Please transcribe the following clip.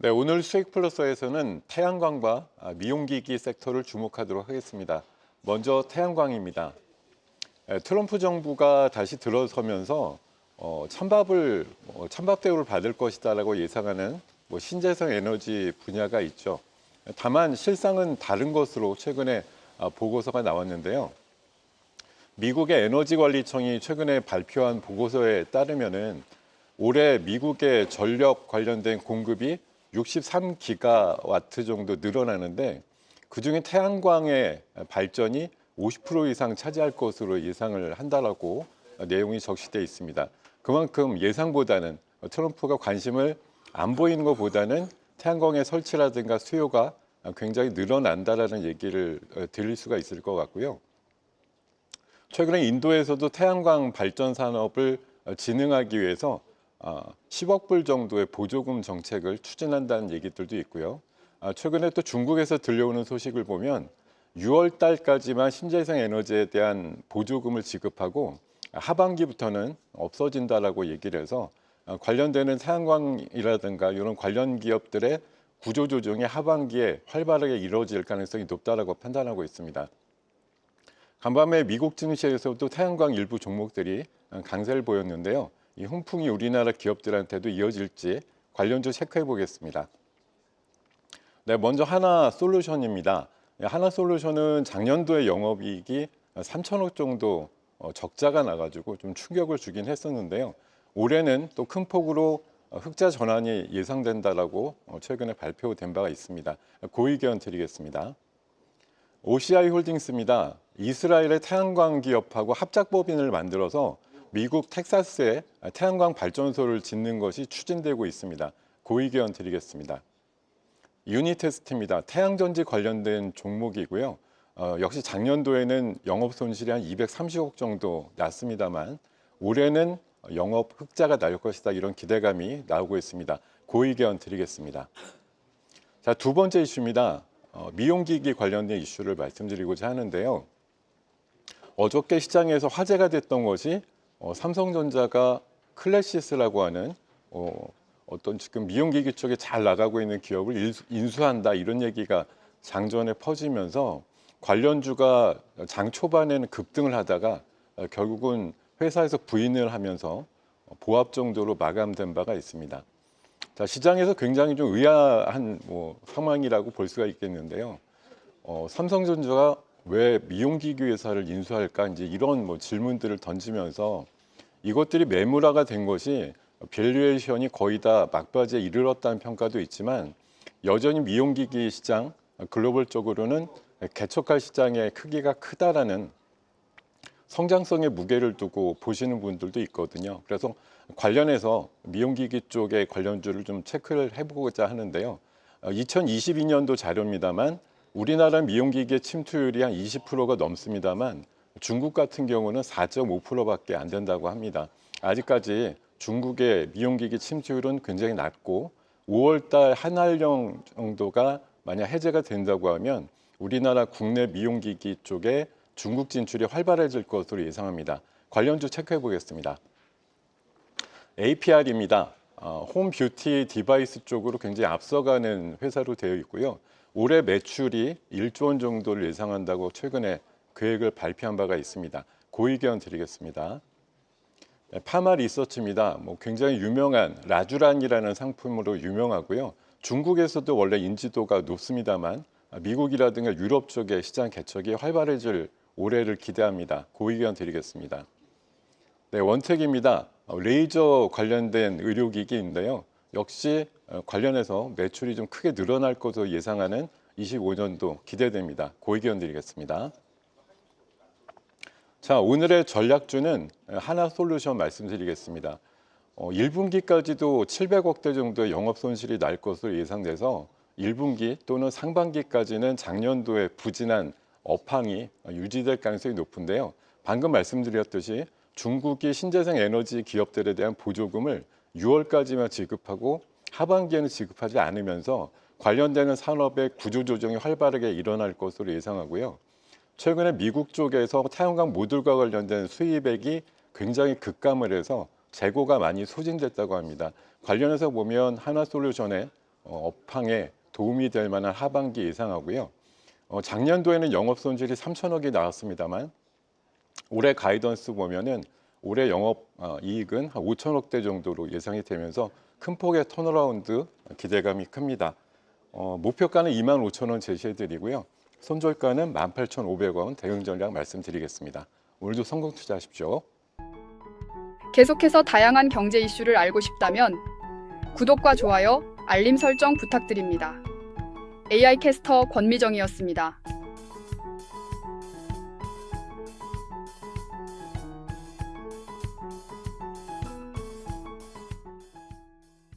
네, 오늘 수익 플러스에서는 태양광과 미용기기 섹터를 주목하도록 하겠습니다. 먼저 태양광입니다. 트럼프 정부가 다시 들어서면서 찬밥 대우를 받을 것이다라고 예상하는 신재생 에너지 분야가 있죠. 다만 실상은 다른 것으로 최근에 보고서가 나왔는데요. 미국의 에너지관리청이 최근에 발표한 보고서에 따르면은 올해 미국의 전력 관련된 공급이 63기가와트 정도 늘어나는데 그중에 태양광의 발전이 50% 이상 차지할 것으로 예상을 한다라고 내용이 적시되어 있습니다. 그만큼 예상보다는 트럼프가 관심을 안 보이는 것보다는 태양광의 설치라든가 수요가 굉장히 늘어난다라는 얘기를 들릴 수가 있을 것 같고요. 최근에 인도에서도 태양광 발전 산업을 진흥하기 위해서 10억 불 정도의 보조금 정책을 추진한다는 얘기들도 있고요. 최근에 또 중국에서 들려오는 소식을 보면 6월 달까지만 신재생 에너지에 대한 보조금을 지급하고 하반기부터는 없어진다라고 얘기를 해서 관련되는 태양광이라든가 이런 관련 기업들의 구조조정이 하반기에 활발하게 이루어질 가능성이 높다라고 판단하고 있습니다. 간밤에 미국 증시에서도 태양광 일부 종목들이 강세를 보였는데요. 이 훈풍이 우리나라 기업들한테도 이어질지 관련주 체크해 보겠습니다. 네, 먼저 하나솔루션입니다. 하나솔루션은 작년도에 영업이익이 3천억 정도 적자가 나가지고 좀 충격을 주긴 했었는데요. 올해는 또 큰 폭으로 흑자 전환이 예상된다라고 최근에 발표된 바가 있습니다. 그 의견 드리겠습니다. OCI 홀딩스입니다. 이스라엘의 태양광 기업하고 합작법인을 만들어서 미국 텍사스에 태양광 발전소를 짓는 것이 추진되고 있습니다. 그 의견 드리겠습니다. 유니테스트입니다. 태양전지 관련된 종목이고요. 역시 작년도에는 영업 손실이 한 230억 정도 났습니다만 올해는 영업 흑자가 날 것이다 이런 기대감이 나오고 있습니다. 그 의견 드리겠습니다. 자, 두 번째 이슈입니다. 미용기기 관련된 이슈를 말씀드리고자 하는데요. 어저께 시장에서 화제가 됐던 것이 삼성전자가 클래시스라고 하는 어떤 지금 미용기기 쪽에 잘 나가고 있는 기업을 인수한다 이런 얘기가 장전에 퍼지면서 관련주가 장 초반에는 급등을 하다가 결국은 회사에서 부인을 하면서 보합 정도로 마감된 바가 있습니다. 자, 시장에서 굉장히 좀 의아한 상황이라고 볼 수가 있겠는데요. 삼성전자가 왜 미용기기 회사를 인수할까 이제 이런 질문들을 던지면서 이것들이 매물화가 된 것이 밸류에이션이 거의 다 막바지에 이르렀다는 평가도 있지만 여전히 미용기기 시장 글로벌적으로는 개척할 시장의 크기가 크다라는 성장성의 무게를 두고 보시는 분들도 있거든요. 그래서 관련해서 미용기기 쪽의 관련주를 좀 체크를 해보고자 하는데요. 2022년도 자료입니다만 우리나라 미용기기의 침투율이 한 20%가 넘습니다만 중국 같은 경우는 4.5%밖에 안 된다고 합니다. 아직까지 중국의 미용기기 침투율은 굉장히 낮고 5월 달 한알령 정도가 만약 해제가 된다고 하면 우리나라 국내 미용기기 쪽에 중국 진출이 활발해질 것으로 예상합니다. 관련주 체크해 보겠습니다. APR입니다. 홈 뷰티 디바이스 쪽으로 굉장히 앞서가는 회사로 되어 있고요. 올해 매출이 1조 원 정도를 예상한다고 최근에 계획을 발표한 바가 있습니다. 그 의견 드리겠습니다. 파마 리서치입니다. 굉장히 유명한 라쥬란이라는 상품으로 유명하고요. 중국에서도 원래 인지도가 높습니다만 미국이라든가 유럽 쪽의 시장 개척이 활발해질 올해를 기대합니다. 그 의견 드리겠습니다. 네, 원택입니다. 레이저 관련된 의료기기인데요. 역시 관련해서 매출이 좀 크게 늘어날 것으로 예상하는 25년도 기대됩니다. 그 의견 드리겠습니다. 자, 오늘의 전략주는 하나솔루션 말씀드리겠습니다. 1분기까지도 700억대 정도의 영업 손실이 날 것으로 예상돼서 1분기 또는 상반기까지는 작년도의 부진한 업황이 유지될 가능성이 높은데요. 방금 말씀드렸듯이 중국이 신재생 에너지 기업들에 대한 보조금을 6월까지만 지급하고 하반기에는 지급하지 않으면서 관련되는 산업의 구조조정이 활발하게 일어날 것으로 예상하고요. 최근에 미국 쪽에서 태양광 모듈과 관련된 수입액이 굉장히 급감을 해서 재고가 많이 소진됐다고 합니다. 관련해서 보면 하나솔루션의 업황에 도움이 될 만한 하반기 예상하고요. 작년도에는 영업 손실이 3천억이 나왔습니다만 올해 가이던스 보면은 올해 영업 이익은 한 5천억대 정도로 예상이 되면서 큰 폭의 턴어라운드 기대감이 큽니다. 목표가는 2만 5천 원 제시해드리고요. 손절가는 18,500원 대응 전략 말씀드리겠습니다. 오늘도 성공 투자하십시오. 계속해서 다양한 경제 이슈를 알고 싶다면 구독과 좋아요, 알림 설정 부탁드립니다. AI 캐스터 권미정이었습니다.